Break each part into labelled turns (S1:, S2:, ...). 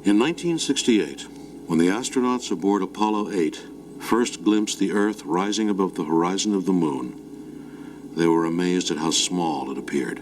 S1: In 1968, when the astronauts aboard Apollo 8 first glimpsed the Earth rising above the horizon of the Moon, they were amazed at how small it appeared.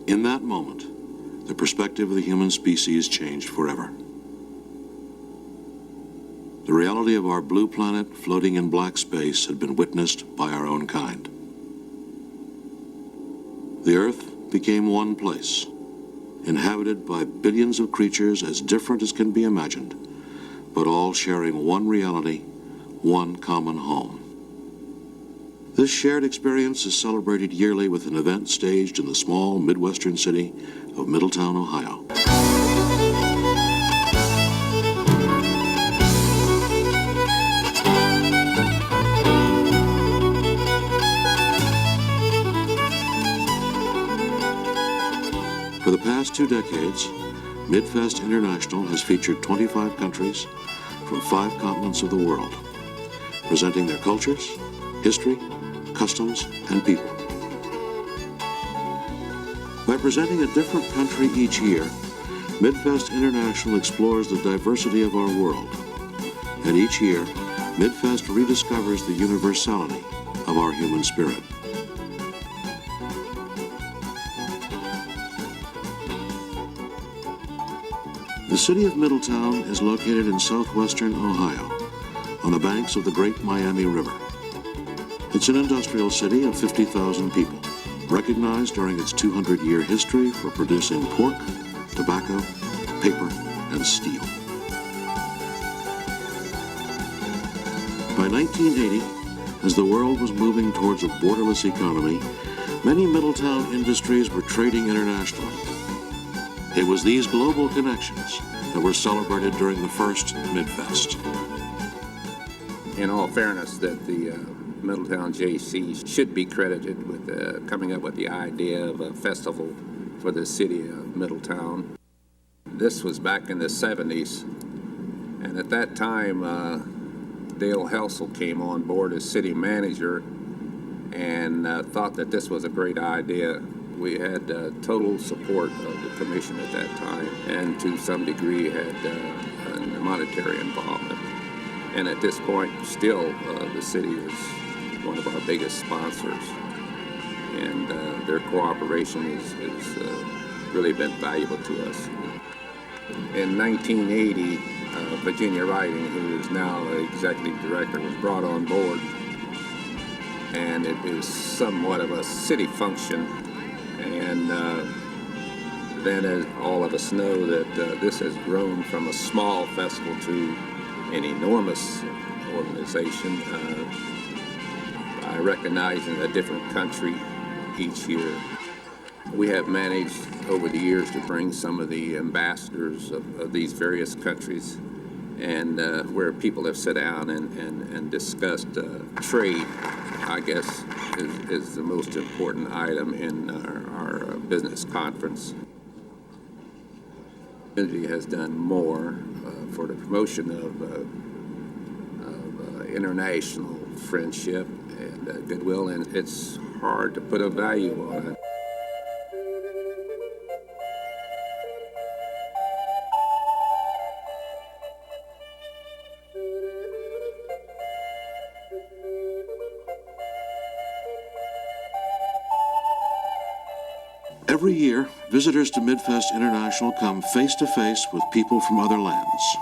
S1: In that moment, the perspective of the human species changed forever. The reality of our blue planet floating in black space had been witnessed by our own kind. The Earth became one place, inhabited by billions of creatures as different as can be imagined, but all sharing one reality, one common home. This shared experience is celebrated yearly with an event staged in the small Midwestern city of Middletown, Ohio. For the past 2 decades, Middfest International has featured 25 countries from 5 continents of the world, presenting their cultures, history, customs, and people. By presenting a different country each year, Middfest International explores the diversity of our world. And each year, Middfest rediscovers the universality of our human spirit. The city of Middletown is located in southwestern Ohio, on the banks of the Great Miami River. It's an industrial city of 50,000 people, recognized during its 200-year history for producing pork, tobacco, paper, and steel. By 1980, as the world was moving towards a borderless economy, many Middletown industries were trading internationally. It was these global connections that were celebrated during the first Middfest.
S2: In all fairness, that the Middletown JC should be credited with coming up with the idea of a festival for the city of Middletown. This was back in the 70s, and at that time, Dale Helsel came on board as city manager and thought that this was a great idea. We had total support of the commission at that time, and to some degree had monetary involvement. And at this point, still, the city is one of our biggest sponsors, and their cooperation has really been valuable to us. In 1980, Virginia Riding, who is now executive director, was brought on board, and it is somewhat of a city function. And then all of us know that this has grown from a small festival to an enormous organization by recognizing a different country each year. We have managed over the years to bring some of the ambassadors of these various countries, and where people have sat down and discussed trade, I guess, is the most important item in our business conference. The community has done more for the promotion of international friendship and goodwill, and it's hard to put a value on it.
S1: Every year, visitors to Middfest International come face-to-face with people from other lands.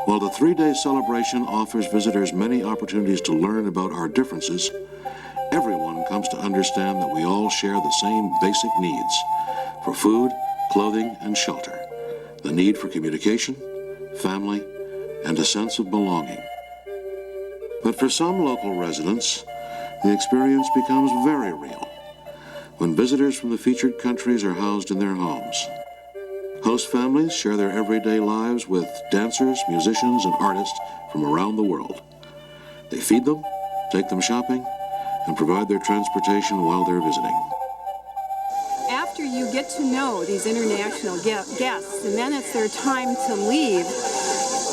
S1: While the 3-day celebration offers visitors many opportunities to learn about our differences, everyone comes to understand that we all share the same basic needs for food, clothing, and shelter, the need for communication, family, and a sense of belonging. But for some local residents, the experience becomes very real when visitors from the featured countries are housed in their homes. Host families share their everyday lives with dancers, musicians, and artists from around the world. They feed them, take them shopping, and provide their transportation while they're visiting.
S3: After you get to know these international guests, and then it's their time to leave,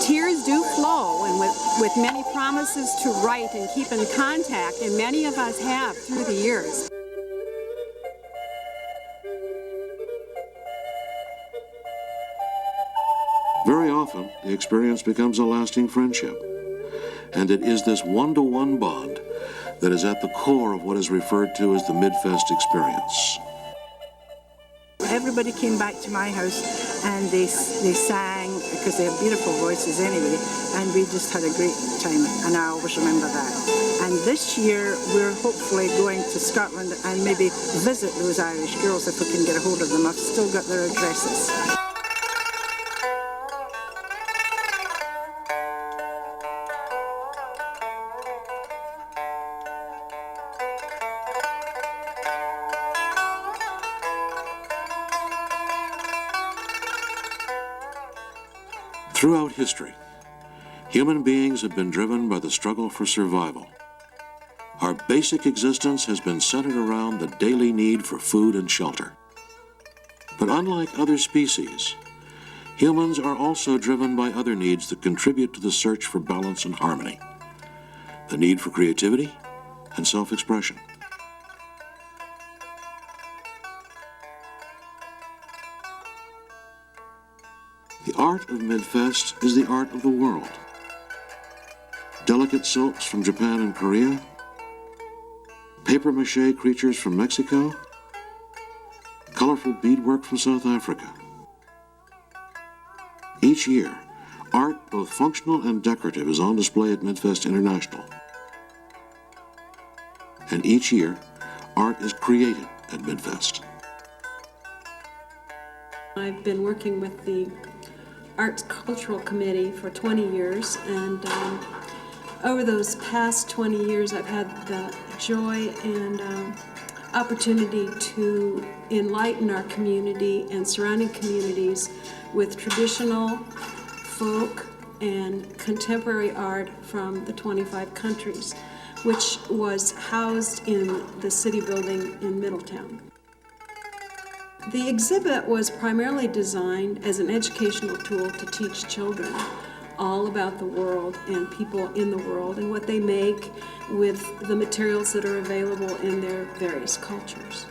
S3: tears do flow, and with many promises to write and keep in contact, and many of us have through the years.
S1: the experience becomes a lasting friendship. And it is this one-to-one bond that is at the core of what is referred to as the Middfest experience.
S4: Everybody came back to my house and they sang, because they have beautiful voices anyway, and we just had a great time, and I always remember that. And this year we're hopefully going to Scotland and maybe visit those Irish girls if we can get a hold of them. I've still got their addresses.
S1: Throughout history, human beings have been driven by the struggle for survival. Our basic existence has been centered around the daily need for food and shelter. But unlike other species, humans are also driven by other needs that contribute to the search for balance and harmony: the need for creativity and self-expression. The art of Middfest is the art of the world. Delicate silks from Japan and Korea, papier-mâché creatures from Mexico, colorful beadwork from South Africa. Each year, art, both functional and decorative, is on display at Middfest International. And each year, art is created at Middfest.
S5: I've been working with the Arts Cultural Committee for 20 years, and over those past 20 years I've had the joy and opportunity to enlighten our community and surrounding communities with traditional, folk, and contemporary art from the 25 countries, which was housed in the city building in Middletown. The exhibit was primarily designed as an educational tool to teach children all about the world and people in the world and what they make with the materials that are available in their various cultures.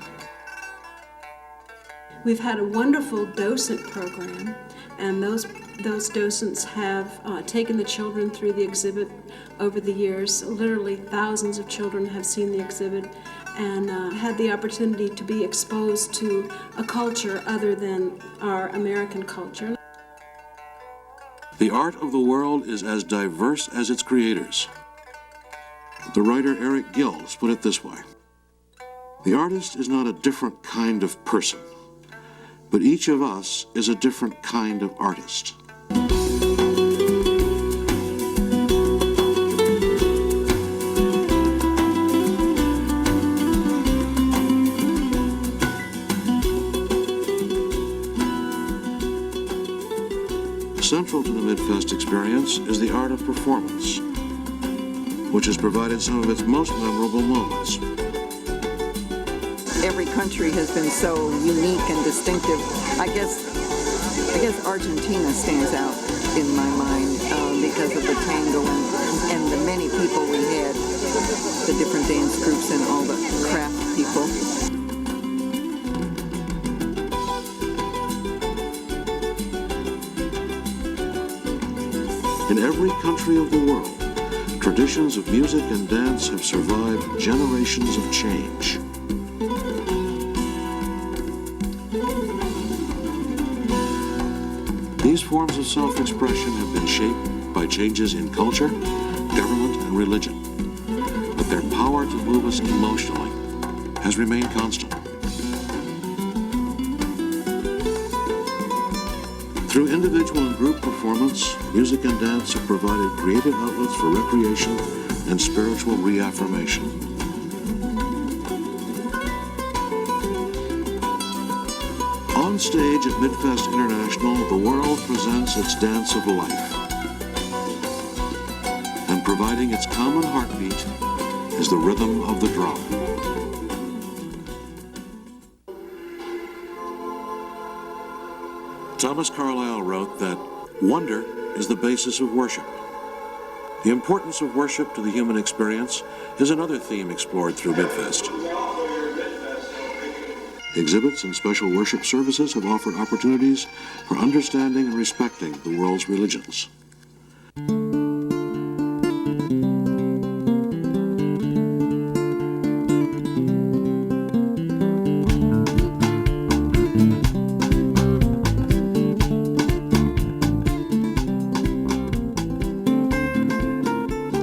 S5: We've had a wonderful docent program, and those docents have taken the children through the exhibit over the years. Literally thousands of children have seen the exhibit and had the opportunity to be exposed to a culture other than our American culture.
S1: The art of the world is as diverse as its creators. The writer Eric Gills put it this way: the artist is not a different kind of person, but each of us is a different kind of artist. Central to the Middfest experience is the art of performance, which has provided some of its most memorable moments.
S6: Every country has been so unique and distinctive. I guess Argentina stands out in my mind because of the tango and the many people we had, the different dance groups and all the craft people.
S1: In every country of the world, traditions of music and dance have survived generations of change. These forms of self-expression have been shaped by changes in culture, government, and religion, but their power to move us emotionally has remained constant. Through individual and group performance, music and dance have provided creative outlets for recreation and spiritual reaffirmation. On stage at Middfest International, the world presents its dance of life. And providing its common heartbeat is the rhythm of the drum. Thomas Carlyle wrote that wonder is the basis of worship. The importance of worship to the human experience is another theme explored through Middfest. Exhibits and special worship services have offered opportunities for understanding and respecting the world's religions.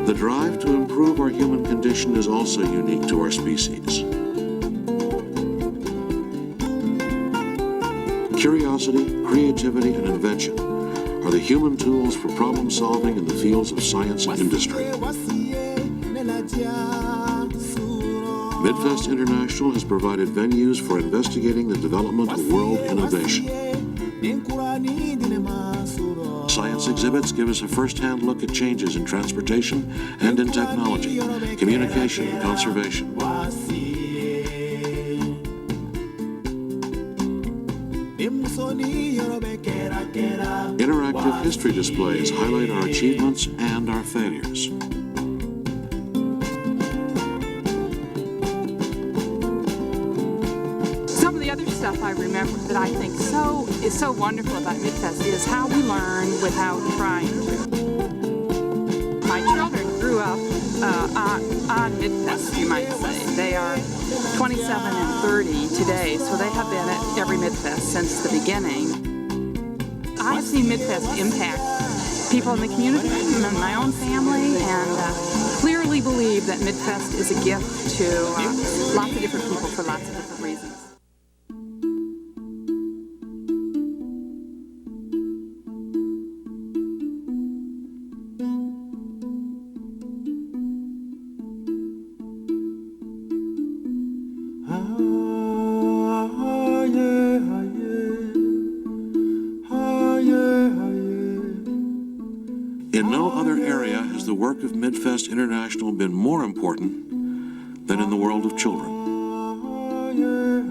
S1: The drive to improve our human condition is also unique to our species. Curiosity, creativity, and invention are the human tools for problem solving in the fields of science and industry. Middfest International has provided venues for investigating the development of world innovation. Science exhibits give us a first-hand look at changes in transportation and in technology, communication, and conservation. Interactive history displays highlight our achievements and our failures.
S7: Some of the other stuff I remember that I think is so wonderful about Middfest is how we learn without trying to. My children grew up on Middfest, you might say. They are 27 and 30 today, so they have been at every Middfest since the beginning. I've seen Middfest impact people in the community and my own family, and clearly believe that Middfest is a gift to lots of different people for lots of different reasons.
S1: In no other area has the work of Middfest International been more important than in the world of children.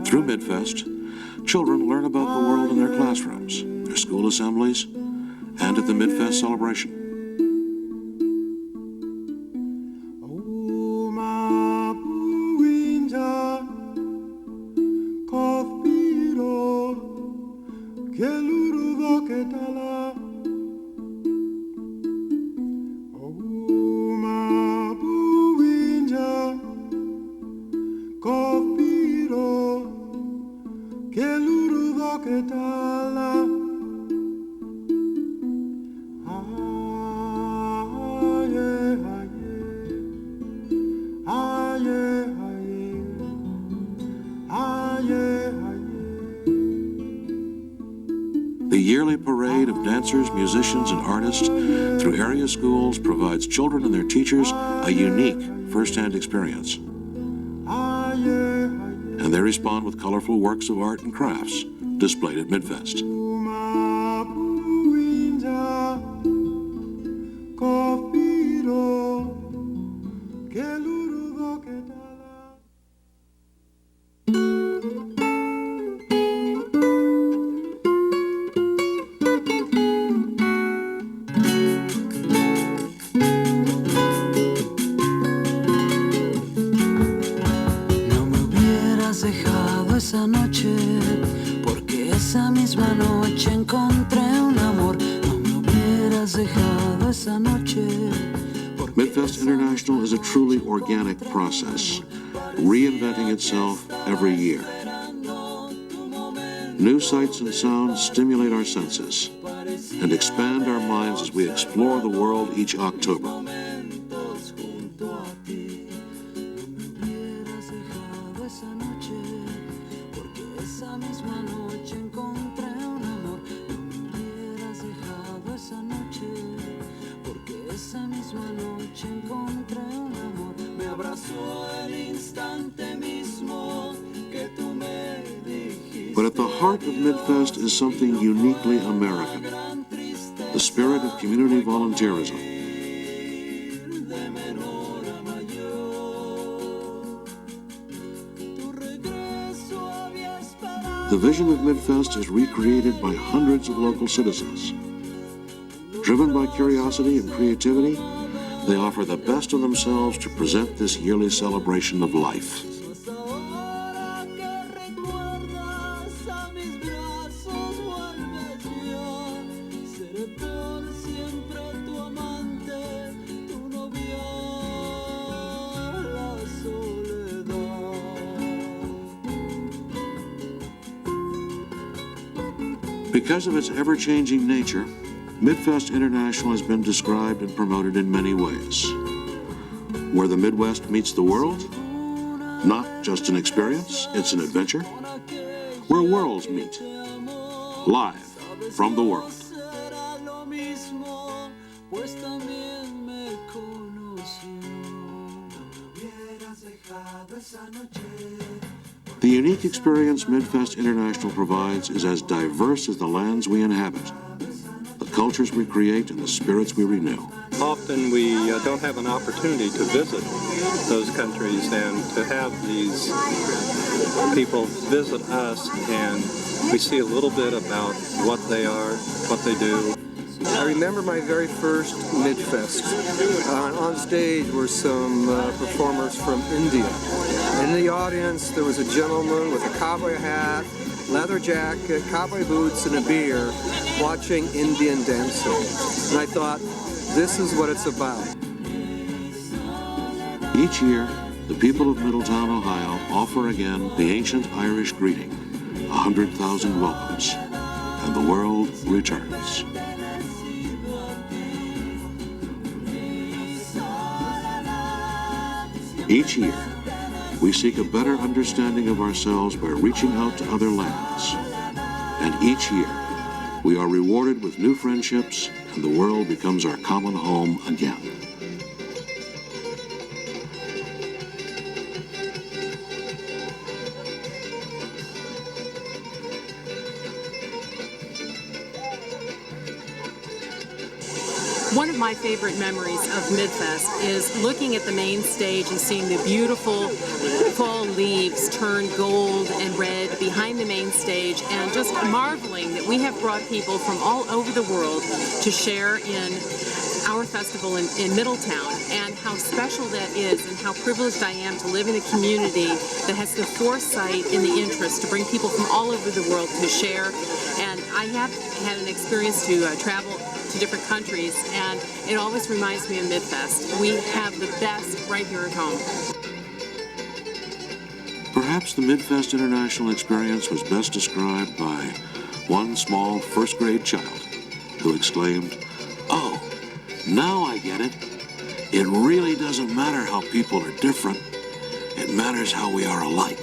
S1: Through Middfest, children learn about the world in their classrooms, their school assemblies, and at the Middfest celebration. The yearly parade of dancers, musicians, and artists through area schools provides children and their teachers a unique first-hand experience. And they respond with colorful works of art and crafts displayed at Middfest.
S8: Esa noche, porque esa misma noche encontré un amor. No me hubieras dejado esa noche.
S1: Middfest International is a truly organic process, reinventing itself every year. New sights and sounds stimulate our senses and expand our minds as we explore the world each October. But at the heart of Middfest is something uniquely American, the spirit of community volunteerism. The vision of Middfest is recreated by hundreds of local citizens. Driven by curiosity and creativity, they offer the best of themselves to present this yearly celebration of life. Because of its ever-changing nature, Middfest International has been described and promoted in many ways. Where the Midwest meets the world, not just an experience, it's an adventure. Where worlds meet, live from the world. The unique experience Middfest International provides is as diverse as the lands we inhabit, the cultures we create, and the spirits we renew.
S9: Often we don't have an opportunity to visit those countries, and to have these people visit us and we see a little bit about what they are, what they do.
S10: I remember my very first Middfest. On stage were some performers from India. In the audience there was a gentleman with a cowboy hat, leather jacket, cowboy boots, and a beer watching Indian dancing. And I thought, this is what it's about.
S1: Each year, the people of Middletown, Ohio offer again the ancient Irish greeting, 100,000 welcomes, and the world returns. Each year, we seek a better understanding of ourselves by reaching out to other lands. And each year, we are rewarded with new friendships, and the world becomes our common home again.
S11: One of my favorite memories of Middfest is looking at the main stage and seeing the beautiful fall leaves turn gold and red behind the main stage, and just marveling that we have brought people from all over the world to share in our festival in Middletown, and how special that is, and how privileged I am to live in a community that has the foresight and the interest to bring people from all over the world to share. And I have had an experience to travel to different countries, and it always reminds me of Middfest. We have the best right here at home.
S1: Perhaps the Middfest International experience was best described by one small first-grade child who exclaimed, "Oh, now I get it. It really doesn't matter how people are different. It matters how we are alike."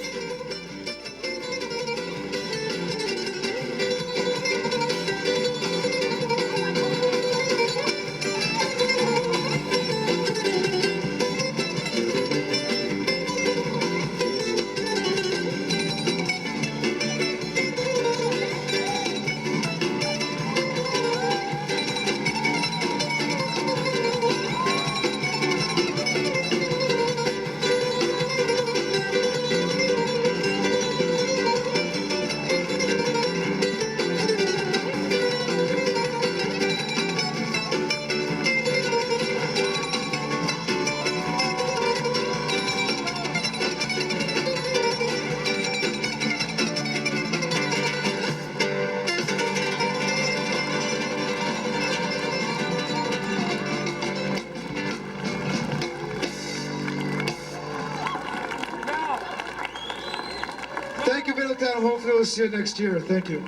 S12: Thank you, Middletown. Hopefully we'll see you next year. Thank you.